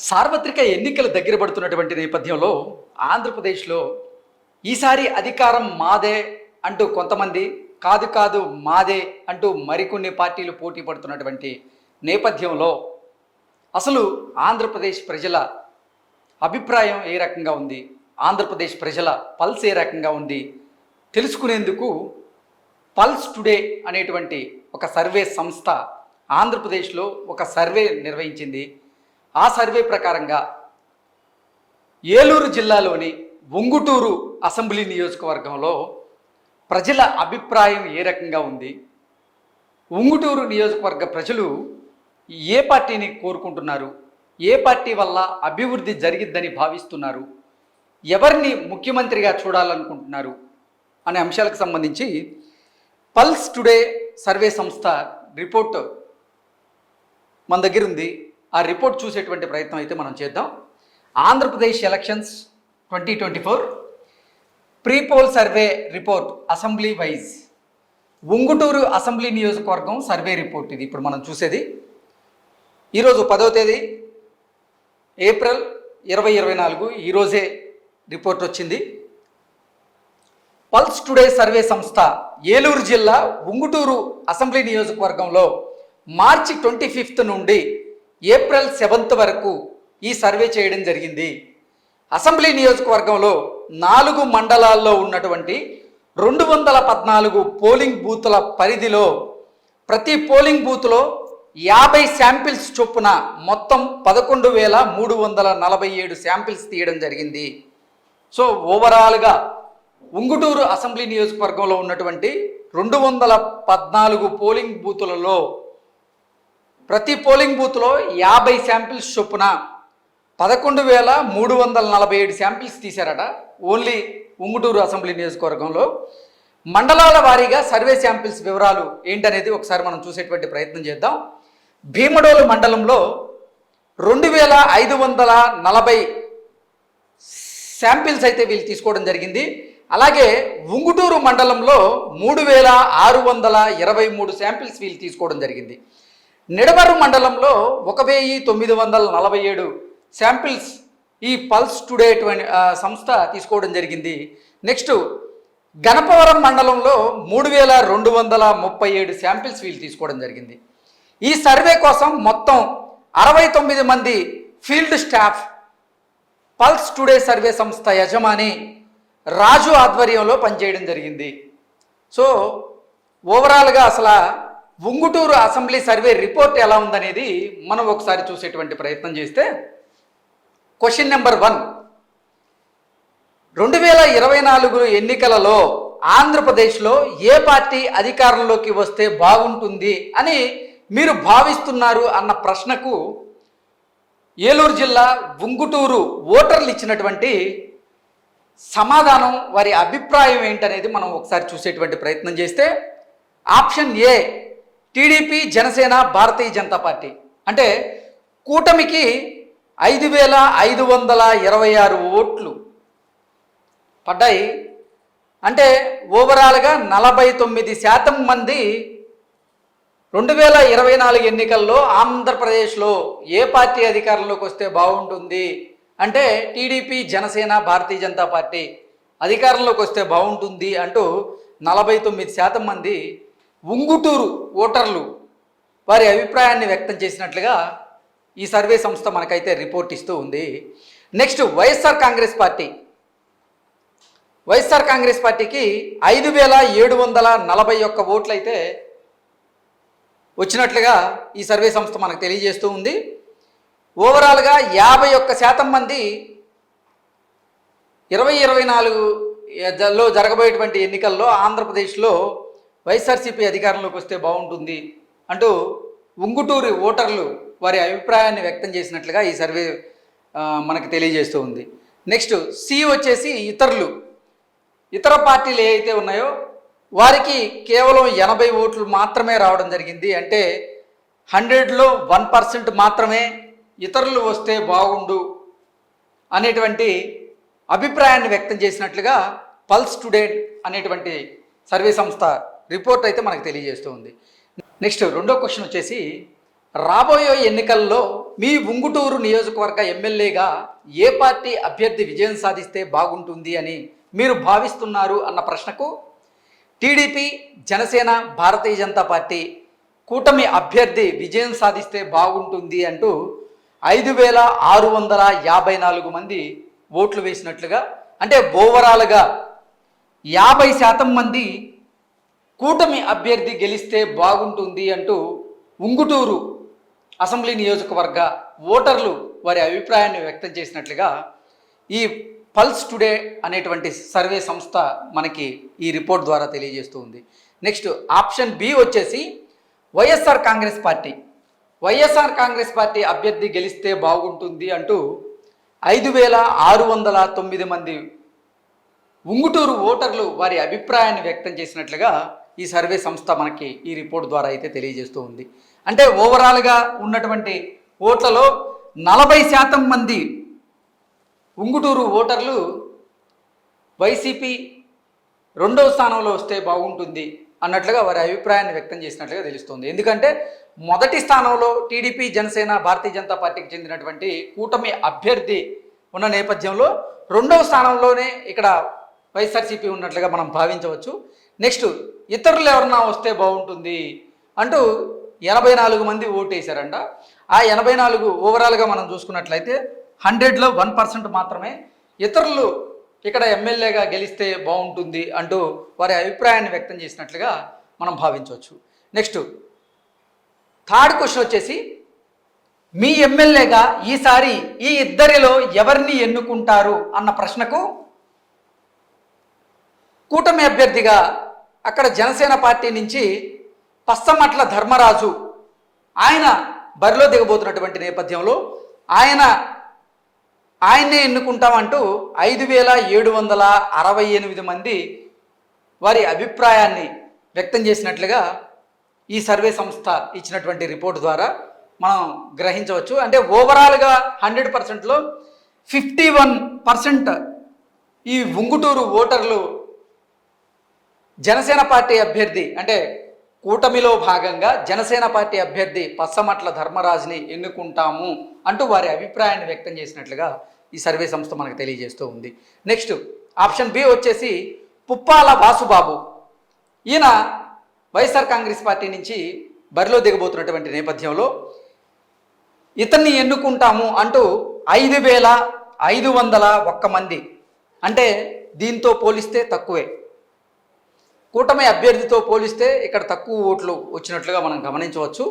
సార్వత్రిక ఎన్నికలు దగ్గర పడుతున్నటువంటి నేపథ్యంలో ఆంధ్రప్రదేశ్లో ఈసారి అధికారం మాదే అంటూ కొంతమంది, కాదు కాదు మాదే అంటూ మరికొన్ని పార్టీలు పోటీ పడుతున్నటువంటి నేపథ్యంలో అసలు ఆంధ్రప్రదేశ్ ప్రజల అభిప్రాయం ఏ రకంగా ఉంది, ఆంధ్రప్రదేశ్ ప్రజల పల్స్ ఏ రకంగా ఉంది తెలుసుకునేందుకు పల్స్ టుడే అనేటువంటి ఒక సర్వే సంస్థ ఆంధ్రప్రదేశ్లో ఒక సర్వే నిర్వహించింది. ఆ సర్వే ప్రకారంగా ఏలూరు జిల్లాలోని ఉంగుటూరు అసెంబ్లీ నియోజకవర్గంలో ప్రజల అభిప్రాయం ఏ రకంగా ఉంది, ఉంగుటూరు నియోజకవర్గ ప్రజలు ఏ పార్టీని కోరుకుంటున్నారు, ఏ పార్టీ వల్ల అభివృద్ధి జరిగిద్దని భావిస్తున్నారు, ఎవరిని ముఖ్యమంత్రిగా చూడాలనుకుంటున్నారు అనే అంశాలకు సంబంధించి పల్స్ టుడే సర్వే సంస్థ రిపోర్ట్ మన దగ్గర ఉంది. ఆ రిపోర్ట్ చూసేటువంటి ప్రయత్నం అయితే మనం చేద్దాం. Andhra Pradesh elections 2024 pre poll survey report assembly wise Unguturu assembly నియోజకవర్గం సర్వే రిపోర్ట్ ఇది ఇప్పుడు మనం చూసేది. ఈరోజు 10వ తేదీ ఏప్రిల్ 2024 ఈరోజే రిపోర్ట్ వచ్చింది. పల్స్ టుడే సర్వే సంస్థ ఏలూరు జిల్లా ఉంగుటూరు అసెంబ్లీ నియోజకవర్గంలో మార్చి 25 నుండి ఏప్రిల్ 7 వరకు ఈ సర్వే చేయడం జరిగింది. అసెంబ్లీ నియోజకవర్గంలో 4 మండలాల్లో ఉన్నటువంటి 214 పోలింగ్ బూతుల పరిధిలో ప్రతి పోలింగ్ బూత్లో 50 శాంపిల్స్ చొప్పున మొత్తం 11,347 శాంపిల్స్ తీయడం జరిగింది. సో ఓవరాల్గా ఉంగుటూరు అసెంబ్లీ నియోజకవర్గంలో ఉన్నటువంటి 214 పోలింగ్ బూతులలో ప్రతి పోలింగ్ బూత్లో 50 శాంపిల్స్ చొప్పున 11,347 శాంపిల్స్ తీశారట ఓన్లీ ఉంగుటూరు అసెంబ్లీ నియోజకవర్గంలో. మండలాల వారీగా సర్వే శాంపిల్స్ వివరాలు ఏంటనేది ఒకసారి మనం చూసేటువంటి ప్రయత్నం చేద్దాం. భీమడోలు మండలంలో 2,540 శాంపిల్స్ అయితే వీళ్ళు తీసుకోవడం జరిగింది. అలాగే ఉంగుటూరు మండలంలో 3,623 శాంపిల్స్ వీళ్ళు తీసుకోవడం జరిగింది. నిడమర్రు మండలంలో 1,947 శాంపిల్స్ ఈ పల్స్ టుడే సంస్థ తీసుకోవడం జరిగింది. నెక్స్ట్ గణపవరం మండలంలో 3,237 శాంపిల్స్ వీళ్ళు తీసుకోవడం జరిగింది. ఈ సర్వే కోసం మొత్తం 69 మంది field staff pulse today survey సంస్థ యజమాని రాజు ఆధ్వర్యంలో పనిచేయడం జరిగింది. సో ఓవరాల్గా అసలు ఉంగుటూరు అసెంబ్లీ సర్వే రిపోర్ట్ ఎలా ఉందనేది మనం ఒకసారి చూసేటువంటి ప్రయత్నం చేస్తే క్వశ్చన్ నెంబర్ 1, 2024 ఎన్నికలలో ఆంధ్రప్రదేశ్లో ఏ పార్టీ అధికారంలోకి వస్తే బాగుంటుంది అని మీరు భావిస్తున్నారు అన్న ప్రశ్నకు ఏలూరు జిల్లా ఉంగుటూరు ఓటర్లు ఇచ్చినటువంటి సమాధానం, వారి అభిప్రాయం ఏంటనేది మనం ఒకసారి చూసేటువంటి ప్రయత్నం చేస్తే option A TDP, Janasena, Bharatiya Janata party అంటే కూటమికి 5,526 ఓట్లు పడ్డాయి. అంటే ఓవరాల్గా 49% మంది 2024 ఎన్నికల్లో ఆంధ్రప్రదేశ్లో ఏ పార్టీ అధికారంలోకి వస్తే బాగుంటుంది అంటే టీడీపీ, జనసేన, భారతీయ జనతా పార్టీ అధికారంలోకి వస్తే బాగుంటుంది అంటూ 49% మంది ఉంగుటూరు ఓటర్లు వారి అభిప్రాయాన్ని వ్యక్తం చేసినట్లుగా ఈ సర్వే సంస్థ మనకైతే రిపోర్ట్ ఇస్తూ ఉంది. నెక్స్ట్ వైఎస్ఆర్ కాంగ్రెస్ పార్టీకి 5,741 ఓట్లు అయితే వచ్చినట్లుగా ఈ సర్వే సంస్థ మనకు తెలియజేస్తూ ఉంది. ఓవరాల్గా 51% మంది 2024లో జరగబోయేటువంటి ఎన్నికల్లో ఆంధ్రప్రదేశ్లో వైఎస్ఆర్సీపీ అధికారంలోకి వస్తే బాగుంటుంది అంటూ ఉంగుటూరు ఓటర్లు వారి అభిప్రాయాన్ని వ్యక్తం చేసినట్లుగా ఈ సర్వే మనకు తెలియజేస్తూ ఉంది. నెక్స్ట్ సి వచ్చేసి ఇతర పార్టీలు ఏవైతే ఉన్నాయో వారికి కేవలం 80 ఓట్లు మాత్రమే రావడం జరిగింది. అంటే 100లో 1% మాత్రమే ఇతరులు వస్తే బాగుండు అనేటువంటి అభిప్రాయాన్ని వ్యక్తం చేసినట్లుగా పల్స్ టుడే అనేటువంటి సర్వే సంస్థ రిపోర్ట్ అయితే మనకు తెలియజేస్తూ ఉంది. నెక్స్ట్ రెండో క్వశ్చన్ వచ్చేసి రాబోయే ఎన్నికల్లో మీ ఉంగుటూరు నియోజకవర్గ ఎమ్మెల్యేగా ఏ పార్టీ అభ్యర్థి విజయం సాధిస్తే బాగుంటుంది అని మీరు భావిస్తున్నారు అన్న ప్రశ్నకు టీడీపీ, జనసేన, భారతీయ జనతా పార్టీ కూటమి అభ్యర్థి విజయం సాధిస్తే బాగుంటుంది అంటూ 5,654 మంది ఓట్లు వేసినట్లుగా, అంటే ఓవరాల్గా 50% మంది కూటమి అభ్యర్థి గెలిస్తే బాగుంటుంది అంటూ ఉంగుటూరు అసెంబ్లీ నియోజకవర్గ ఓటర్లు వారి అభిప్రాయాన్ని వ్యక్తం చేసినట్లుగా ఈ పల్స్ టుడే అనేటువంటి సర్వే సంస్థ మనకి ఈ రిపోర్ట్ ద్వారా తెలియజేస్తూ ఉంది. నెక్స్ట్ ఆప్షన్ బి వచ్చేసి వైఎస్ఆర్ కాంగ్రెస్ పార్టీ అభ్యర్థి గెలిస్తే బాగుంటుంది అంటూ 5,609 మంది ఉంగుటూరు ఓటర్లు వారి అభిప్రాయాన్ని వ్యక్తం చేసినట్లుగా ఈ సర్వే సంస్థ మనకి ఈ రిపోర్ట్ ద్వారా అయితే తెలియజేస్తూ ఉంది. అంటే ఓవరాల్గా ఉన్నటువంటి ఓట్లలో 40% మంది ఉంగుటూరు ఓటర్లు వైసీపీ రెండవ స్థానంలో వస్తే బాగుంటుంది అన్నట్లుగా వారి అభిప్రాయాన్ని వ్యక్తం చేసినట్లుగా తెలుస్తుంది. ఎందుకంటే మొదటి స్థానంలో టీడీపీ, జనసేన, భారతీయ జనతా పార్టీకి చెందినటువంటి కూటమి అభ్యర్థి ఉన్న నేపథ్యంలో రెండవ స్థానంలోనే ఇక్కడ వైఎస్ఆర్సీపీ ఉన్నట్లుగా మనం భావించవచ్చు. నెక్స్ట్ ఇతరులు ఎవరన్నా వస్తే బాగుంటుంది అంటూ 84 మంది ఓటు వేశారంట. ఆ 84 ఓవరాల్గా మనం చూసుకున్నట్లయితే 100లో 1% మాత్రమే ఇతరులు ఇక్కడ ఎమ్మెల్యేగా గెలిస్తే బాగుంటుంది అంటూ వారి అభిప్రాయాన్ని వ్యక్తం చేసినట్లుగా మనం భావించవచ్చు. నెక్స్ట్ థర్డ్ క్వశ్చన్ వచ్చేసి మీ ఎమ్మెల్యేగా ఈసారి ఈ ఇద్దరిలో ఎవరిని ఎన్నుకుంటారు అన్న ప్రశ్నకు కూటమి అభ్యర్థిగా అక్కడ జనసేన పార్టీ నుంచి పచ్చమట్ల ధర్మరాజు ఆయన బరిలో దిగబోతున్నటువంటి నేపథ్యంలో ఆయన్నే ఎన్నుకుంటామంటూ 5,768 మంది వారి అభిప్రాయాన్ని వ్యక్తం చేసినట్లుగా ఈ సర్వే సంస్థ ఇచ్చినటువంటి రిపోర్ట్ ద్వారా మనం గ్రహించవచ్చు. అంటే ఓవరాల్గా 100%లో 51% ఈ ఉంగుటూరు ఓటర్లు జనసేన పార్టీ అభ్యర్థి, అంటే కూటమిలో భాగంగా జనసేన పార్టీ అభ్యర్థి పచ్చమట్ల ధర్మరాజుని ఎన్నుకుంటాము అంటూ వారి అభిప్రాయాన్ని వ్యక్తం చేసినట్లుగా ఈ సర్వే సంస్థ మనకు తెలియజేస్తూ ఉంది. నెక్స్ట్ ఆప్షన్ బి వచ్చేసి పుప్పాల వాసుబాబు. ఈయన వైఎస్ఆర్ కాంగ్రెస్ పార్టీ నుంచి బరిలో దిగబోతున్నటువంటి నేపథ్యంలో ఇతన్ని ఎన్నుకుంటాము అంటూ 5,501 మంది, అంటే దీంతో పోలిస్తే తక్కువే, కూటమి అభ్యర్థితో పోలిస్తే ఇక్కడ తక్కువ ఓట్లు వచ్చినట్లుగా మనం గమనించవచ్చు.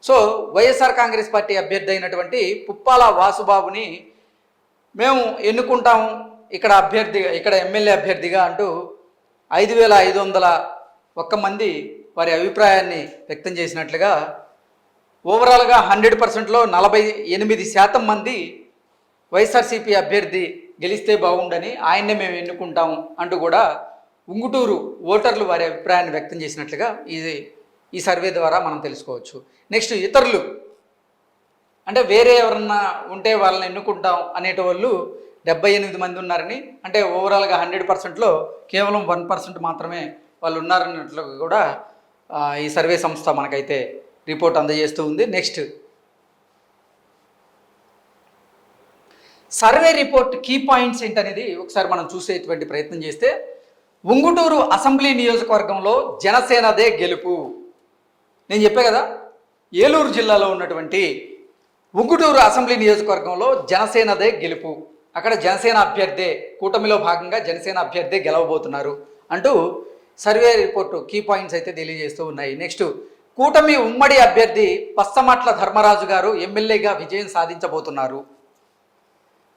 సో వైఎస్ఆర్ కాంగ్రెస్ పార్టీ అభ్యర్థి అయినటువంటి పుప్పాల వాసుబాబుని మేము ఎన్నుకుంటాము ఇక్కడ ఎమ్మెల్యే అభ్యర్థిగా అంటూ 5,501 మంది వారి అభిప్రాయాన్ని వ్యక్తం చేసినట్లుగా, ఓవరాల్గా 100%లో 48% మంది వైఎస్ఆర్సీపీ అభ్యర్థి గెలిస్తే బాగుండని ఆయన్నే మేము ఎన్నుకుంటాము అంటూ కూడా ఉంగుటూరు ఓటర్లు వారి అభిప్రాయాన్ని వ్యక్తం చేసినట్లుగా ఈ సర్వే ద్వారా మనం తెలుసుకోవచ్చు. నెక్స్ట్ ఇతరులు, అంటే వేరే ఎవరన్నా ఉంటే వాళ్ళని ఎన్నుకుంటాం అనేటోళ్ళు 78 మంది ఉన్నారని, అంటే ఓవరాల్గా 100%లో కేవలం 1% మాత్రమే వాళ్ళు ఉన్నారన్నట్లు కూడా ఈ సర్వే సంస్థ మనకైతే రిపోర్ట్ అందజేస్తూ ఉంది. Next survey report key points ఏంటనేది ఒకసారి మనం చూసేటువంటి ప్రయత్నం చేస్తే, ఉంగుటూరు అసెంబ్లీ నియోజకవర్గంలో జనసేనదే గెలుపు. నేను చెప్పే కదా, ఏలూరు జిల్లాలో ఉన్నటువంటి ఉంగుటూరు అసెంబ్లీ నియోజకవర్గంలో జనసేనదే గెలుపు, అక్కడ జనసేన అభ్యర్థే, కూటమిలో భాగంగా జనసేన అభ్యర్థే గెలవబోతున్నారు అంటూ సర్వే రిపోర్టు కీ పాయింట్స్ అయితే తెలియజేస్తూ ఉన్నాయి. నెక్స్ట్ కూటమి ఉమ్మడి అభ్యర్థి పచ్చమట్ల ధర్మరాజు గారు ఎమ్మెల్యేగా విజయం సాధించబోతున్నారు.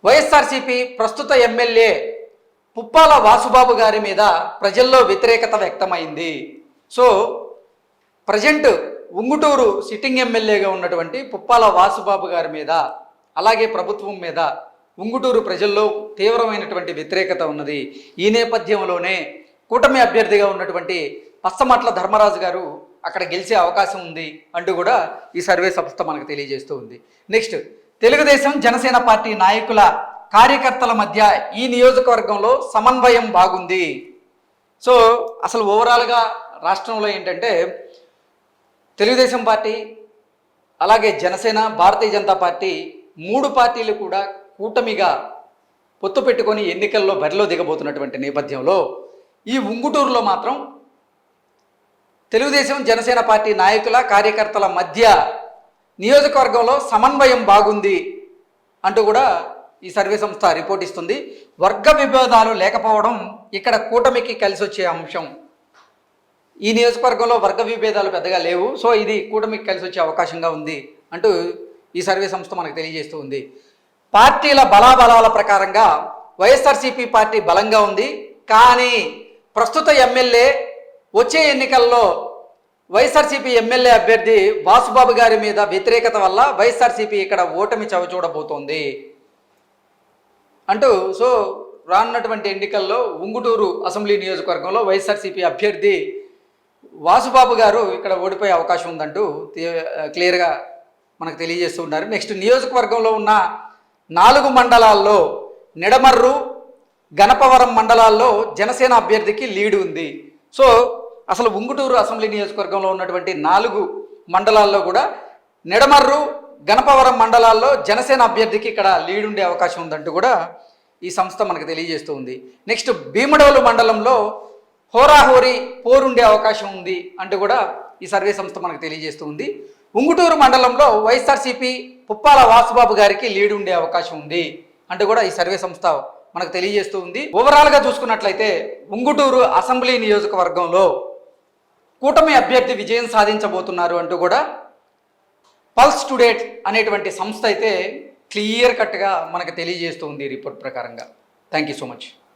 వైఎస్ఆర్సీపీ ప్రస్తుత ఎమ్మెల్యే పుప్పాల వాసుబాబు గారి మీద ప్రజల్లో వ్యతిరేకత వ్యక్తమైంది. సో ప్రజెంట్ ఉంగుటూరు సిట్టింగ్ ఎమ్మెల్యేగా ఉన్నటువంటి పుప్పాల వాసుబాబు గారి మీద, అలాగే ప్రభుత్వం మీద ఉంగుటూరు ప్రజల్లో తీవ్రమైనటువంటి వ్యతిరేకత ఉన్నది. ఈ నేపథ్యంలోనే కూటమి అభ్యర్థిగా ఉన్నటువంటి పచ్చమట్ల ధర్మరాజు గారు అక్కడ గెలిచే అవకాశం ఉంది అంటూ కూడా ఈ సర్వే సంస్థ మనకు తెలియజేస్తూ ఉంది. నెక్స్ట్ తెలుగుదేశం, జనసేన పార్టీ నాయకుల, కార్యకర్తల మధ్య ఈ నియోజకవర్గంలో సమన్వయం బాగుంది. సో అసలు ఓవరాల్గా రాష్ట్రంలో ఏంటంటే తెలుగుదేశం పార్టీ, అలాగే జనసేన, భారతీయ జనతా పార్టీ 3 పార్టీలు కూడా కూటమిగా పొత్తు పెట్టుకొని ఎన్నికల్లో బరిలో దిగబోతున్నటువంటి నేపథ్యంలో ఈ ఉంగుటూరులో మాత్రం తెలుగుదేశం, జనసేన పార్టీ నాయకుల, కార్యకర్తల మధ్య నియోజకవర్గంలో సమన్వయం బాగుంది అంటూ కూడా ఈ సర్వే సంస్థ రిపోర్ట్ ఇస్తుంది. వర్గ విభేదాలు లేకపోవడం ఇక్కడ కూటమికి కలిసి వచ్చే అంశం. ఈ నియోజకవర్గంలో వర్గ విభేదాలు పెద్దగా లేవు, సో ఇది కూటమికి కలిసి వచ్చే అవకాశంగా ఉంది అంటూ ఈ సర్వే సంస్థ మనకు తెలియజేస్తూ ఉంది. పార్టీల బలాబలాల ప్రకారంగా వైఎస్ఆర్సీపీ పార్టీ బలంగా ఉంది. కానీ ప్రస్తుత ఎమ్మెల్యే వచ్చే ఎన్నికల్లో వైఎస్ఆర్సీపీ ఎమ్మెల్యే అభ్యర్థి వాసుబాబు గారి మీద వ్యతిరేకత వల్ల వైఎస్ఆర్సీపీ ఇక్కడ ఓటమి చవిచూడబోతోంది అంటూ, సో రానున్నటువంటి ఎన్నికల్లో ఉంగుటూరు అసెంబ్లీ నియోజకవర్గంలో వైఎస్ఆర్సీపీ అభ్యర్థి వాసుబాబు గారు ఇక్కడ ఓడిపోయే అవకాశం ఉందంటూ క్లియర్గా మనకు తెలియజేస్తూ ఉన్నారు. నెక్స్ట్, నియోజకవర్గంలో ఉన్న 4 మండలాల్లో నిడమర్రు, గణపవరం మండలాల్లో జనసేన అభ్యర్థికి లీడ్ ఉంది. సో అసలు ఉంగుటూరు అసెంబ్లీ నియోజకవర్గంలో ఉన్నటువంటి 4 మండలాల్లో కూడా నిడమర్రు, గణపవరం మండలాల్లో జనసేన అభ్యర్థికి ఇక్కడ లీడ్ ఉండే అవకాశం ఉందంటూ కూడా ఈ సంస్థ మనకు తెలియజేస్తూ ఉంది. నెక్స్ట్, భీమడోలు మండలంలో హోరాహోరీ పోరుండే అవకాశం ఉంది అంటూ కూడా ఈ సర్వే సంస్థ మనకు తెలియజేస్తూ ఉంది. ఉంగుటూరు మండలంలో వైఎస్ఆర్సీపీ పుప్పాల వాసుబాబు గారికి లీడ్ ఉండే అవకాశం ఉంది అంటూ కూడా ఈ సర్వే సంస్థ మనకు తెలియజేస్తూ ఉంది. ఓవరాల్గా చూసుకున్నట్లయితే ఉంగుటూరు అసెంబ్లీ నియోజకవర్గంలో కూటమి అభ్యర్థి విజయం సాధించబోతున్నారు అంటూ కూడా పల్స్ టుడేట్ అనేటువంటి సంస్థ అయితే క్లియర్ కట్గా మనకు తెలియజేస్తూ ఉంది రిపోర్ట్ ప్రకారంగా. Thank you so much.